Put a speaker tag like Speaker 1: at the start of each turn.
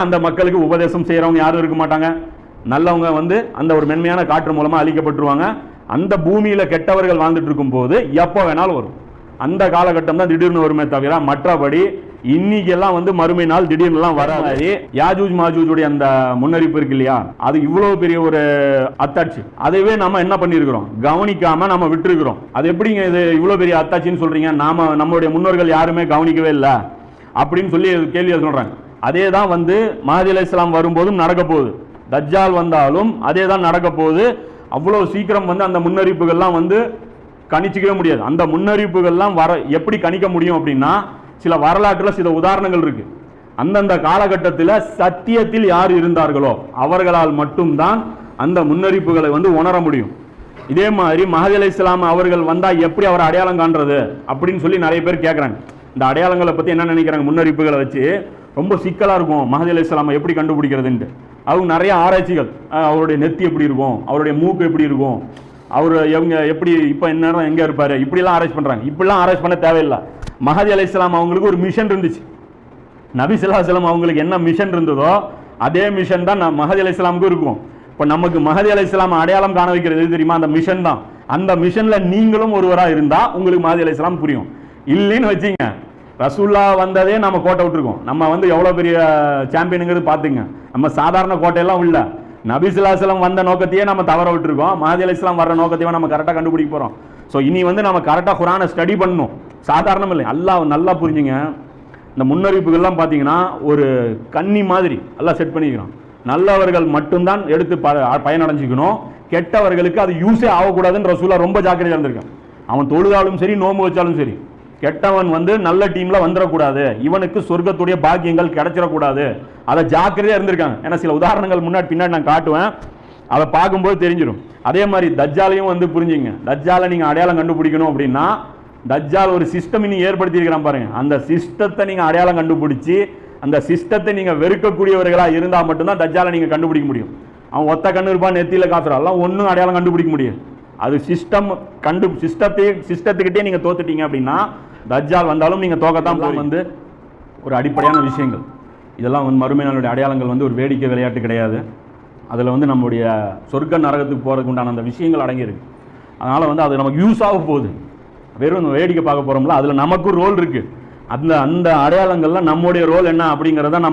Speaker 1: அந்த மக்களுக்கு உபதேசம் செய்யறவங்க யாரும் இருக்க மாட்டாங்க. நல்லவங்க வந்து அந்த ஒரு மென்மையான காற்று மூலமா அழிக்கப்பட்டுருவாங்க. அந்த பூமியில கெட்டவர்கள் வாழ்ந்துட்டு இருக்கும் போது எப்போ வேணாலும் வரும். அந்த காலகட்டம் தான் திடீர்னு வருமே தவிர மற்றபடி இன்னைக்கு எல்லாம் வந்து மறுமை நாள் திடீர்னு எல்லாம் வராது. யாஜூஜ் மாஜூஜுடைய அந்த முன்னறிப்பு இருக்கு இல்லையா, அது இவ்வளவு பெரிய ஒரு அத்தாட்சி. அதுவே நம்ம என்ன பண்ணிருக்கிறோம், கவனிக்காம நம்ம விட்டுருக்கிறோம். அது எப்படிங்க இது இவ்வளவு பெரிய அத்தாட்சின்னு சொல்றீங்க, நாம நம்மளுடைய முன்னோர்கள் யாருமே கவனிக்கவே இல்லை அப்படின்னு சொல்லி கேள்வியை சொல்றாங்க. அதே தான் வந்து மஹதி அலைஹிஸ்ஸலாம் வரும்போதும் நடக்க போகுது, தஜ்ஜால் வந்தாலும் அதே தான் நடக்க போகுது. அவ்வளவு சீக்கிரம் வந்து அந்த முன்னறிப்புகள்லாம் வந்து கணிச்சிக்கவே முடியாது. அந்த முன்னறிப்புகள்லாம் எப்படி கணிக்க முடியும் அப்படின்னா, சில வரலாற்றில் சில உதாரணங்கள் இருக்கு. அந்தந்த காலகட்டத்தில் சத்தியத்தில் யார் இருந்தார்களோ அவர்களால் மட்டும்தான் அந்த முன்னறிப்புகளை வந்து உணர முடியும். இதே மாதிரி மஹதி அலைஹிஸ்ஸலாம் அவர்கள் வந்தா எப்படி அவரை அடையாளம் காண்றது அப்படின்னு சொல்லி நிறைய பேர் கேட்குறாங்க. இந்த அடையாளங்களை பற்றி என்ன நினைக்கிறாங்க, முன்னறிப்புகளை வச்சு ரொம்ப சிக்கலாக இருக்கும் மஹதி அலைஹிஸ்ஸலாம் எப்படி கண்டுபிடிக்கிறதுன்ட்டு. அவங்க நிறைய ஆராய்ச்சிகள், அவருடைய நெத்தி எப்படி இருக்கும், அவருடைய மூக்கு எப்படி இருக்கும், அவர் எவங்க எப்படி இப்போ என்ன எங்கே இருப்பார், இப்படிலாம் ஆராய்ச்சி பண்ணுறாங்க. இப்படிலாம் ஆராய்ச்சி பண்ண தேவையில்லை. மஹதி அலைஹிஸ்ஸலாம் அவங்களுக்கு ஒரு மிஷன் இருந்துச்சு. நபி ஸல்லல்லாஹு அலைஹி வஸல்லம் அவங்களுக்கு என்ன மிஷன் இருந்ததோ அதே மிஷன் தான் மஹதி அலைஹிஸ்ஸலாமுக்கும் இருக்கும். இப்போ நமக்கு மஹதி அலைஹிஸ்ஸலாம் அடையாளம் காண வைக்கிறது தெரியுமா, அந்த மிஷன் தான். அந்த மிஷன்ல நீங்களும் ஒருவராக இருந்தால் உங்களுக்கு மஹதி அலைஹிஸ்ஸலாம் புரியும். இல்லைன்னு வச்சிங்க, ரசூல்லா வந்ததே நம்ம கோட்டை விட்டுருக்கோம். நம்ம வந்து எவ்வளோ பெரிய சாம்பியனுங்கிறது பார்த்துங்க. நம்ம சாதாரண கோட்டையெல்லாம் இல்லை. நபி ஸல்லல்லாஹு அலைஹி வஸல்லம் வந்த நோக்கத்தையே நம்ம தவற விட்டுருக்கோம். மஹதி அலைஹிஸ்ஸலாம் வர்ற நோக்கத்தையும் நம்ம கரெக்டாக கண்டுபிடிக்க போகிறோம். ஸோ இனி வந்து நம்ம கரெக்டாக குர்ஆனை ஸ்டடி பண்ணணும். சாதாரணம் இல்லை. அல்லாஹ் நல்லா புரிஞ்சுங்க. இந்த முன்னறிப்புகள்லாம் பார்த்தீங்கன்னா ஒரு கன்னி மாதிரி எல்லாம் செட் பண்ணிக்கிறோம். நல்லவர்கள் மட்டும்தான் எடுத்து பயனடைஞ்சிக்கணும். கெட்டவர்களுக்கு அது யூஸே ஆகக்கூடாதுன்னு ரசூலா ரொம்ப ஜாக்கிரதையாக இருந்திருக்கான். அவன் தொழுதாலும் சரி நோம்பு வச்சாலும் சரி, கெட்டவன் வந்து நல்ல டீம்ல வந்துடக்கூடாது, இவனுக்கு சொர்க்கத்துடைய பாக்கியங்கள் கிடைச்சிடக்கூடாது, அதை ஜாக்கிரதையாக இருந்திருக்காங்க. ஏன்னா சில உதாரணங்கள் பின்னாடி நான் காட்டுவேன், அதை பார்க்கும்போது தெரிஞ்சிடும். அதே மாதிரி தஜ்ஜாலையும் வந்து புரிஞ்சுங்க. தஜ்ஜாலை நீங்கள் அடையாளம் கண்டுபிடிக்கணும் அப்படின்னா, தஜ்ஜால் ஒரு சிஸ்டம் நீங்க ஏற்படுத்தி இருக்கிறான் பாருங்க. அந்த சிஸ்டத்தை நீங்க அடையாளம் கண்டுபிடிச்சி அந்த சிஸ்டத்தை நீங்க வெறுக்கக்கூடியவர்களா இருந்தா மட்டும்தான் தஜ்ஜாலை நீங்க கண்டுபிடிக்க முடியும். அவன் ஒத்த கண்ணு இருப்பான், நெத்தியில காசுறான், எல்லாம் ஒன்றும் அடையாளம் கண்டுபிடிக்க முடியாது. அது சிஸ்டத்துக்கிட்டே நீங்க தோத்துட்டீங்க அப்படின்னா தஜ்ஜால் வந்தாலும் நீங்க தோக்கத்தான். வந்து ஒரு அடிப்படையான விஷயங்கள் இதெல்லாம் வந்து மறுமை நாளுடைய அடையாளங்கள் வந்து ஒரு வேடிக்கை விளையாட்டு கிடையாது. அதில் வந்து நம்முடைய சொர்க்க நரகத்துக்கு போகிறதுக்கு உண்டான அந்த விஷயங்கள் அடங்கியிருக்கு. அதனால் வந்து அது நமக்கு யூஸ் ஆக போகுது. வெறும் வேடிக்கை பார்க்க போகிறோம்ல, அதில் நமக்கும் ரோல் இருக்குது. அந்த அடையாளங்கள்லாம் நம்முடைய ரோல் என்ன அப்படிங்கிறத நம்ம